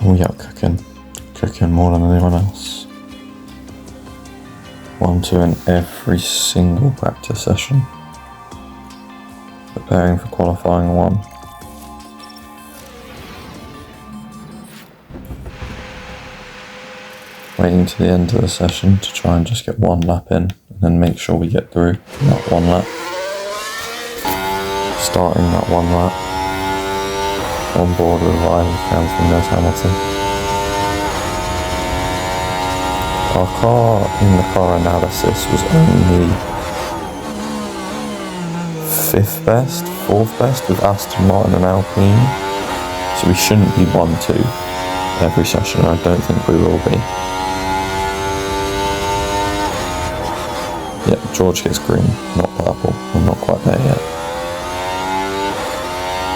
We are cooking more than anyone else. 1-2 in every single practice session. Preparing for qualifying 1. Waiting to the end of the session to try and just get 1 lap in, and then make sure we get through that 1 lap. Starting that 1 lap. On board with Riley from Lewis Hamilton. Our car in the car analysis was only 5th best, 4th best with Aston Martin and Alpine, so we shouldn't be 1-2 every session. I don't think we will be. Yep, George gets green, not purple. I'm not quite there yet.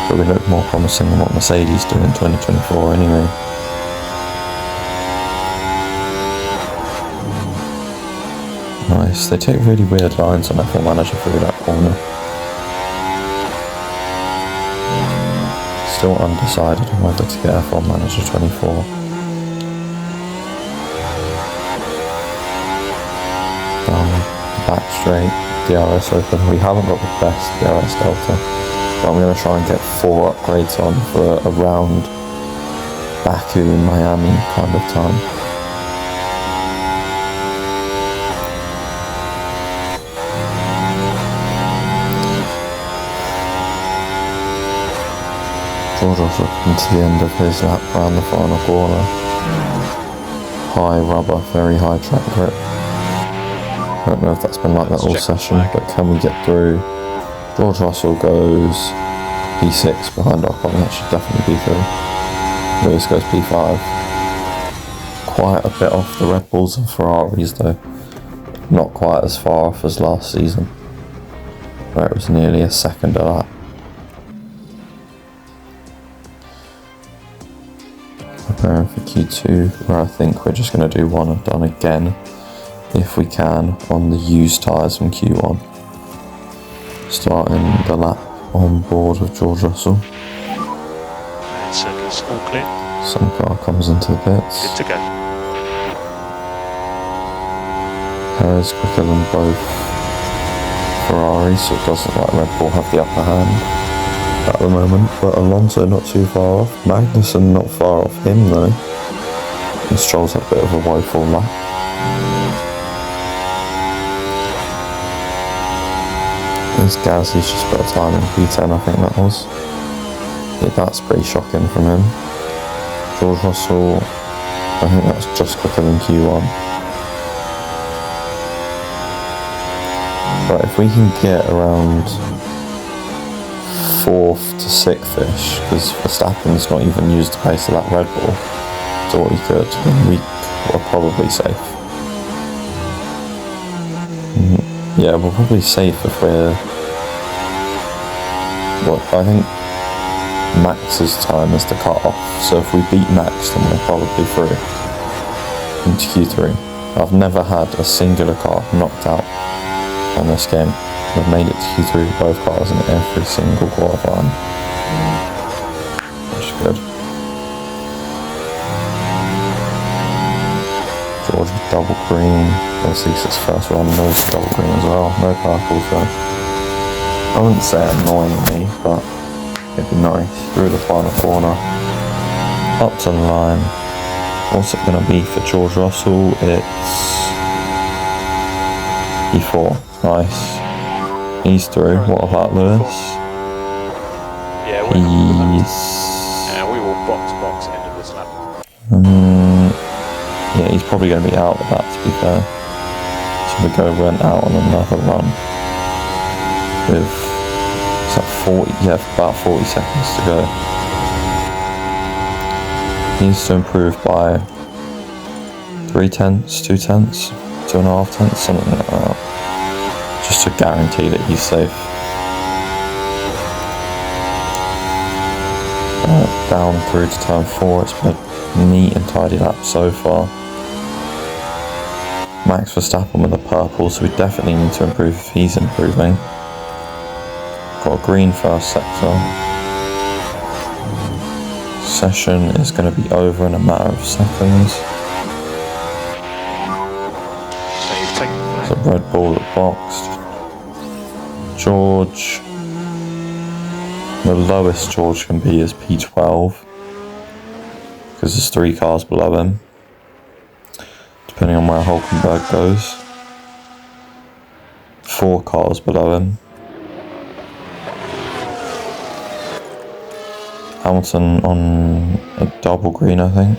But we look more promising than what Mercedes do in 2024 anyway. Nice, they take really weird lines on F1 Manager through that corner. Still undecided on whether to get F1 Manager 24. Back straight, DRS open. We haven't got the best DRS delta, but I'm going to try and get 4 upgrades on for a round Baku, Miami kind of time. George also coming to the end of his lap around the final corner. High rubber, very high track grip. I don't know if that's been like that all session, but can we get through? George Russell goes P6 behind Ocon, that should definitely be through. Lewis goes P5. Quite a bit off the Red Bulls and Ferraris though. Not quite as far off as last season, where it was nearly a second a lap. Preparing for Q2, where I think we're just going to do 1 and done again, if we can, on the used tyres from Q1. Starting the lap on board with George Russell. Circuit's all clear. Some car comes into the pits. Good to go. Perez quicker than both Ferraris, so it doesn't like Red Bull have the upper hand at the moment, but Alonso not too far off. Magnussen not far off him though. And Stroll's had a bit of a woeful lap. There's Gasly's just put a time in P10, I think that was. Yeah, that's pretty shocking from him. George Russell, I think that's just quicker than Q1. But if we can get around 4th to 6th-ish, because Verstappen's not even used the pace of that Red Bull to what he could, then we are probably safe. Yeah, we're probably safe if we're... Well, I think Max's time is the cut-off, so if we beat Max then we're probably through into Q3. I've never had a singular car knocked out on this game. We've made it to Q3 with both cars in every single qualifying. That's good. George with double green. Obviously it's his first run, knows double green as well. No purple, so I wouldn't say annoyingly, but it'd be nice. Through the final corner, up to the line. What's it going to be for George Russell? It's E4. Nice. He's through. What about Lewis? Yeah, we will box end of this lap. Yeah, he's probably going to be out of that, to be fair. So we go rent out on another run with about 40 seconds to go. He needs to improve by 3 tenths, 2 tenths, 2.5 tenths, something like that. Just to guarantee that he's safe. Down through to turn 4, it's been a neat and tidy lap so far. Max Verstappen with a purple, so we definitely need to improve if he's improving. Got a green first sector. session is going to be over in a matter of seconds. So you've taken There's a Red Bull that boxed. George. The lowest George can be is P12. Because there's 3 cars below him. Depending on where Hulkenberg goes. 4 cars below him. Hamilton on a double green, I think.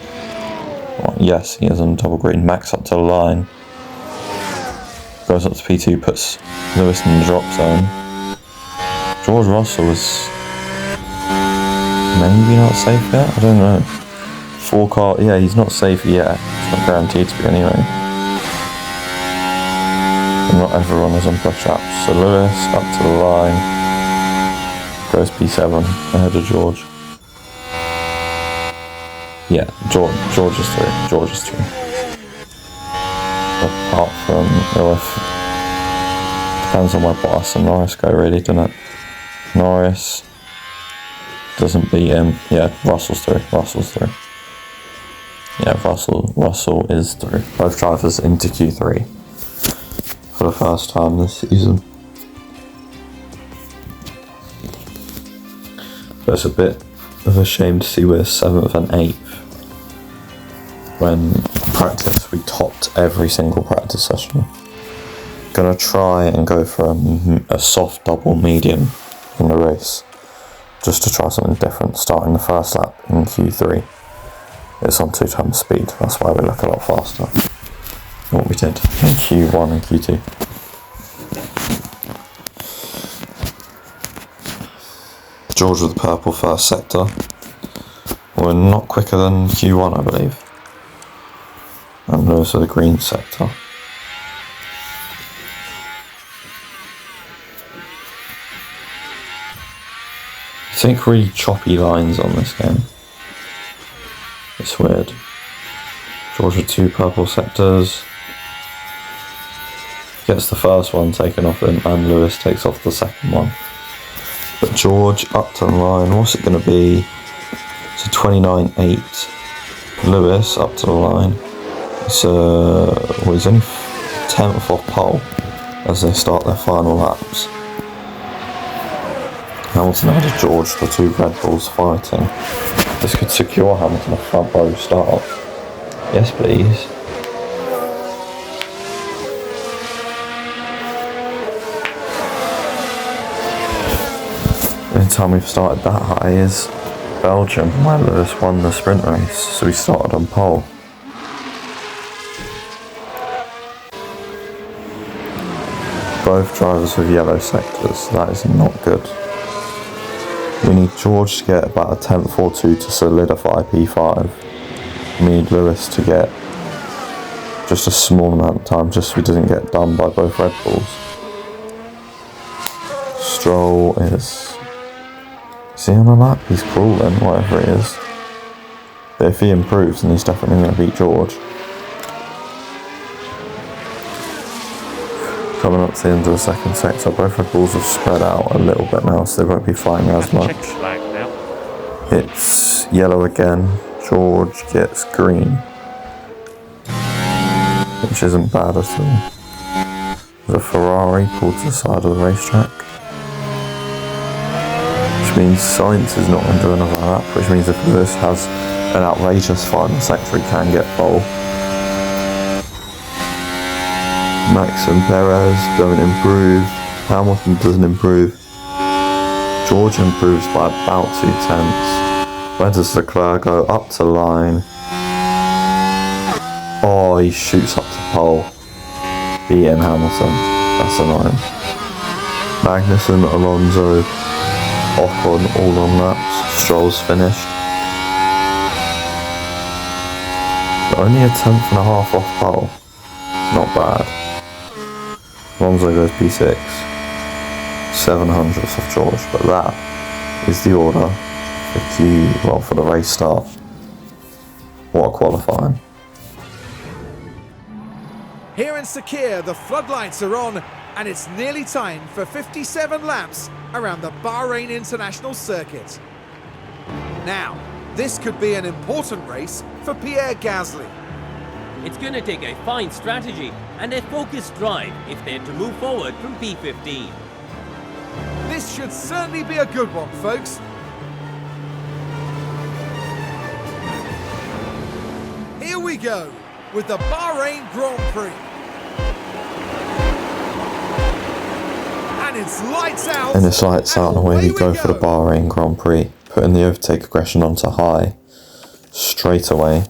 Well, yes, he is on a double green. Max up to the line. Goes up to P2, puts Lewis in the drop zone. George Russell is maybe not safe yet? I don't know. 4 car, yeah, he's not safe yet. It's not guaranteed to be anyway. And not everyone is on push ups. So Lewis up to the line. Goes P7 ahead of George. Yeah, George is through. George is through. Apart from, depends on where Bottas and Norris go, really, doesn't it? Norris doesn't beat him. Yeah, Russell's through. Yeah, Russell is through. Both drivers into Q3 for the first time this season. But it's a bit of a shame to see we're 7th and 8th. When practice we topped every single practice session. Gonna try and go for a soft double medium in the race, just to try something different. Starting the first lap in Q3, it's on 2 times speed. That's why we look a lot faster than what we did in Q1 and Q2. George with the purple first sector. We're not quicker than Q1, I believe. And Lewis with the green sector. I think really choppy lines on this game. It's weird. George with 2 purple sectors. Gets the first one taken off him, and Lewis takes off the second one. But George up to the line, what's it going to be? It's a 29.8. Lewis up to the line. He's only 10th off pole as they start their final laps. Hamilton ahead of George, the 2 Red Bulls fighting. This could secure Hamilton a front row start. Yes, please. The only time we've started that high is Belgium, where Lewis won the sprint race, so we started on pole. Both drivers with yellow sectors, that is not good. We need George to get about a 10th or 2 to solidify P5. We need Lewis to get just a small amount of time, just so he doesn't get done by both Red Bulls. Stroll is he on a lap? He's crawling, whatever it is. But if he improves, then he's definitely going to beat George. Coming up to the end of the second sector, both Red Bulls have spread out a little bit now, so they won't be fighting as much. It's yellow again. George gets green, which isn't bad at all. The Ferrari pulled to the side of the racetrack, which means Sainz is not going to do another lap, which means if Lewis has an outrageous final sector, he can get pole. Max and Perez don't improve. Hamilton doesn't improve. George improves by about 0.2. Where does Leclerc go? Up to line. Oh, he shoots up to pole. Beating Hamilton. That's annoying. Magnussen, Alonso, Ocon, all on laps. Stroll's finished. But only a 10.5 off pole. Not bad. Alonso goes P6, 700ths off George, but that is the order for the race start. What a qualifying. Here in Sakhir, the floodlights are on, and it's nearly time for 57 laps around the Bahrain International Circuit. Now, This could be an important race for Pierre Gasly. It's going to take a fine strategy and a focused drive if they're to move forward from P15. This should certainly be a good one, folks. Here we go with the Bahrain Grand Prix. And it's lights out. And it's lights out, and away we go for the Bahrain Grand Prix. Putting the overtake aggression onto high straight away,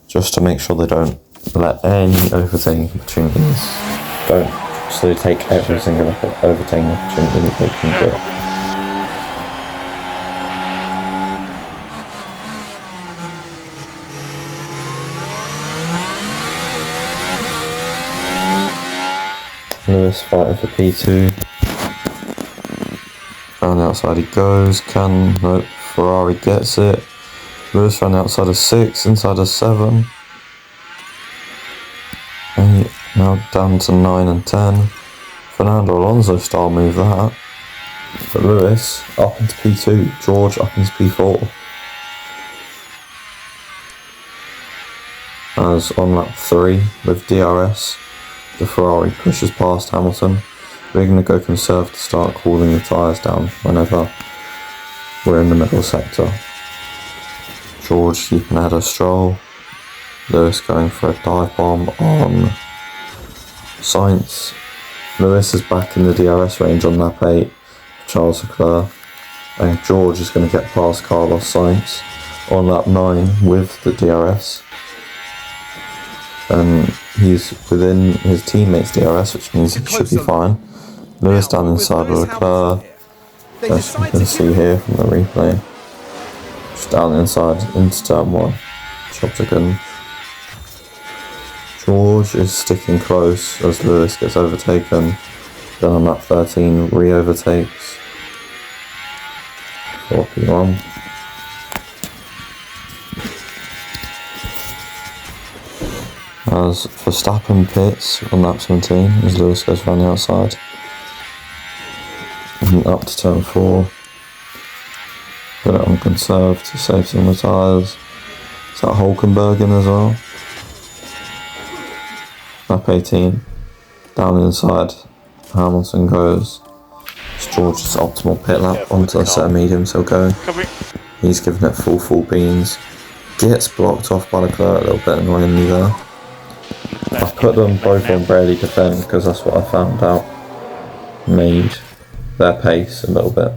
just to make sure they don't let any overtaking opportunities so they take every single overtaking opportunity that they can get. Lewis fighting for P2. Around the outside he goes. Nope, Ferrari gets it. Lewis around the outside of 6, inside of 7. 8, now down to 9 and 10. Fernando Alonso style move that. But Lewis up into P2. George up into P4. As on lap 3 with DRS, the Ferrari pushes past Hamilton. We're going to go conserve to start cooling the tyres down whenever we're in the middle sector. George keeping ahead of Stroll. Lewis going for a dive bomb on Sainz. Lewis is back in the DRS range on lap 8. Charles Leclerc. And George is going to get past Carlos Sainz on lap 9 with the DRS. And he's within his teammates' DRS, which means he should be fine. Lewis down inside of Leclerc, as you can see here from the replay. Just down inside into turn 1. Jobs are good. George is sticking close as Lewis gets overtaken. Then on lap 13, re-overtakes. 4P1. As Verstappen pits on lap 17 as Lewis goes around the outside. And up to turn 4. Put it on conserve to save some of the tyres. Is that Hulkenberg in as well? Lap 18. Down inside. Hamilton goes. It's George's optimal pit lap onto the set of mediums he'll go. He's giving it full beans. Gets blocked off by Leclerc a little bit annoyingly there. I've put them both on barely defend because that's what I found out made their pace a little bit.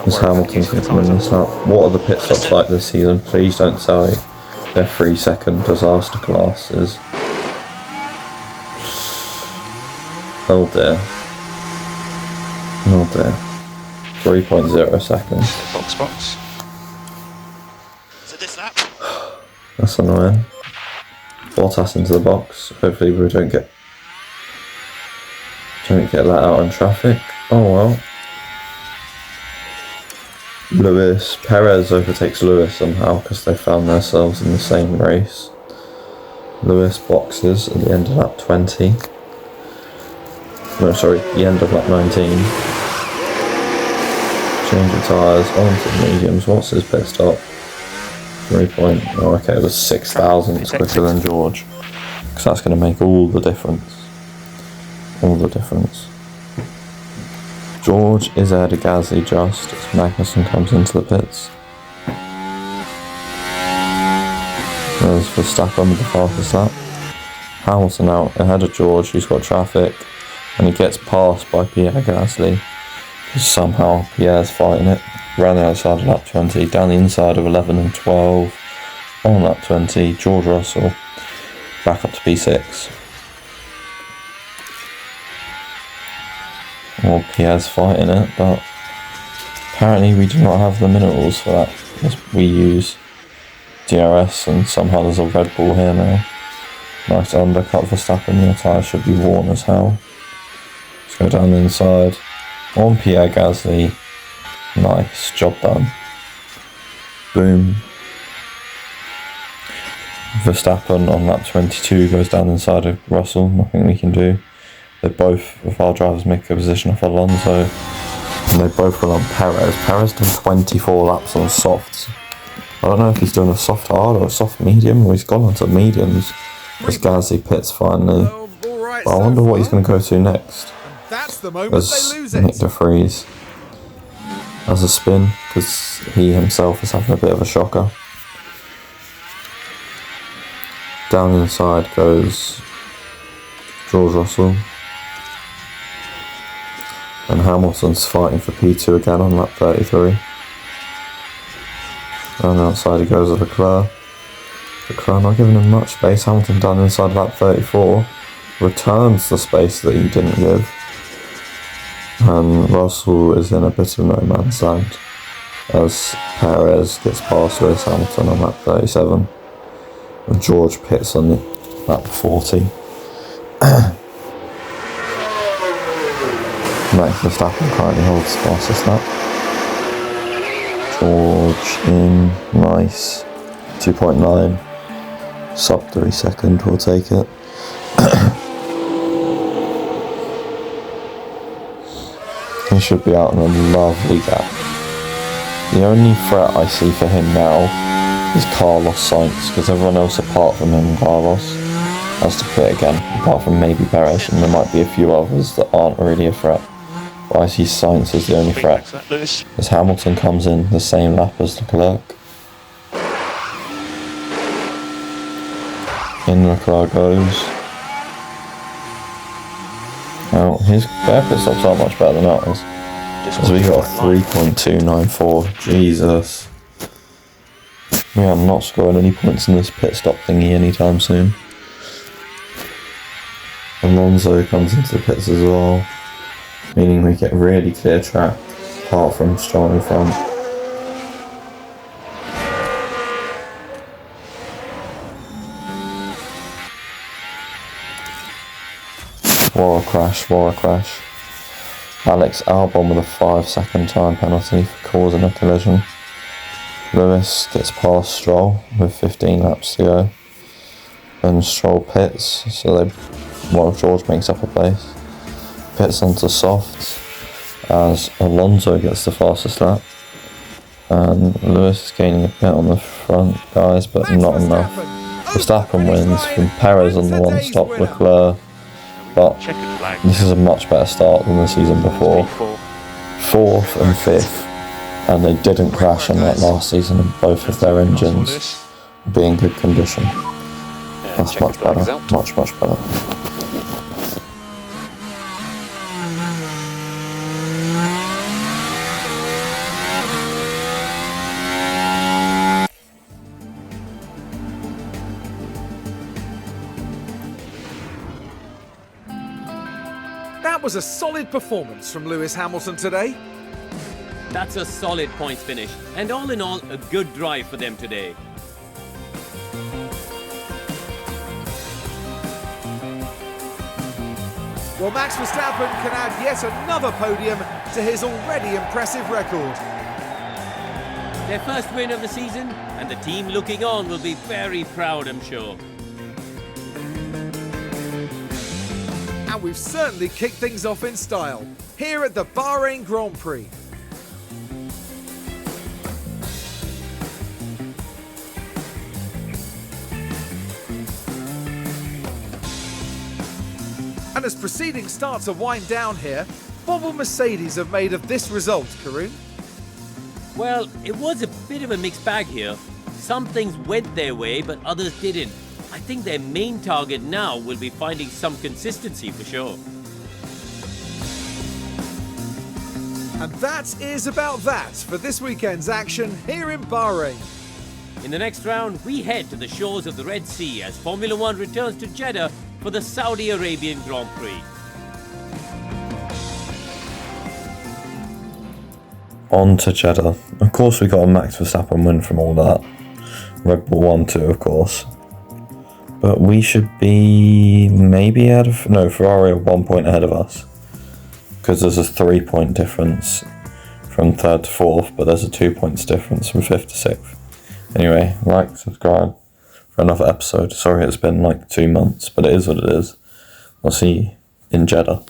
As Hamilton's going to win this lap. What are the pit stops like this season? Please don't say they're 3-second disaster classes. Oh dear. Oh dear. 3.0 seconds. Box. So this lap. That's annoying. Bottas into the box. Hopefully we don't get let out in traffic. Oh well. Perez overtakes Lewis somehow because they found themselves in the same race. Lewis boxes at the end of lap 20. No, sorry, the end of lap 19. Change of tyres onto the mediums. What's his pit stop? 3 point. Oh, okay, it was 6 thousandths quicker than George. Because that's going to make all the difference. All the difference. George is ahead of Gasly just as Magnussen comes into the pits. There's Verstappen with the fastest lap. Hamilton out ahead of George, who's got traffic, and he gets passed by Pierre Gasly. Somehow Pierre's fighting it. Around the outside of lap 20, down the inside of 11 and 12. On lap 20, George Russell back up to P6. Well, Pierre's fighting it, but apparently we do not have the minerals for that. We use DRS, and somehow there's a Red Bull here now. Nice undercut for Verstappen, your tyres should be worn as hell. Let's go down the inside. On Pierre Gasly. Nice, job done. Boom. Verstappen on lap 22 goes down inside of Russell, nothing we can do. They both, if our drivers make a position off Alonso, And they both went on Perez. Perez done 24 laps on softs. I don't know if he's doing a soft hard or a soft medium, or he's gone on to mediums as Gasly pits finally. Well, all right But I so wonder what he's far. going to go to next. That's the moment As they lose Nick it. De Vries as a spin, because he himself is having a bit of a shocker. Down inside goes George Russell. And Hamilton's fighting for P2 again on lap 33. And outside he goes with Leclerc. Leclerc not giving him much space. Hamilton down inside lap 34. Returns the space that he didn't give. And Russell is in a bit of no man's land as Perez gets past Lewis Hamilton on lap 37. And George pits on lap 40. Max Verstappen currently holds the fastest lap. George in, nice. 2.9. Sub 3 second, we'll take it. He should be out in a lovely gap. The only threat I see for him now is Carlos Sainz, because everyone else apart from him and Carlos has to pit again, apart from maybe Perez, and there might be a few others that aren't really a threat. But I see Sainz as the only threat, That, Lewis. as Hamilton comes in the same lap as Leclerc. In Leclerc goes. Now, their pit stops aren't much better than ours. As we got a 3.294. Jesus. We are not scoring any points in this pit stop thingy anytime soon. Alonso comes into the pits as well, meaning we get really clear track, apart from Stroll in front. What a crash, what a crash. Alex Albon with a 5-second time penalty for causing a collision. Lewis gets past Stroll with 15 laps to go. And Stroll pits, so George makes up a place. Pits onto softs as Alonso gets the fastest lap. And Lewis is gaining a bit on the front, guys, but Max not enough. Verstappen wins from Perez on the one stop, Leclerc. But Checkered flag. this is a much better start than the season before. 4th and 5th, and they didn't crash unlike last season, and both of their engines Lewis. be in good condition. Yeah, That's checkered much flags better, out. much better. That was a solid performance from Lewis Hamilton today. That's a solid points finish, and all in all, a good drive for them today. Well, Max Verstappen can add yet another podium to his already impressive record. Their first win of the season, and the team looking on will be very proud, I'm sure. And we've certainly kicked things off in style here at the Bahrain Grand Prix. And as proceedings start to wind down here, what will Mercedes have made of this result, Karun? Well, it was a bit of a mixed bag here. Some things went their way, but others didn't. I think their main target now will be finding some consistency for sure. And that is about that for this weekend's action here in Bahrain. In the next round, we head to the shores of the Red Sea as Formula One returns to Jeddah for the Saudi Arabian Grand Prix. On to Jeddah. Of course, we got a Max Verstappen win from all that. Red Bull 1-2, of course. But we should be maybe ahead of... No, Ferrari are 1 point ahead of us. Because there's a 3 point difference from 3rd to 4th, but there's a 2 points difference from 5th to 6th. Anyway, like, subscribe for another episode. Sorry it's been like 2 months, but it is what it is. I'll see you in Jeddah.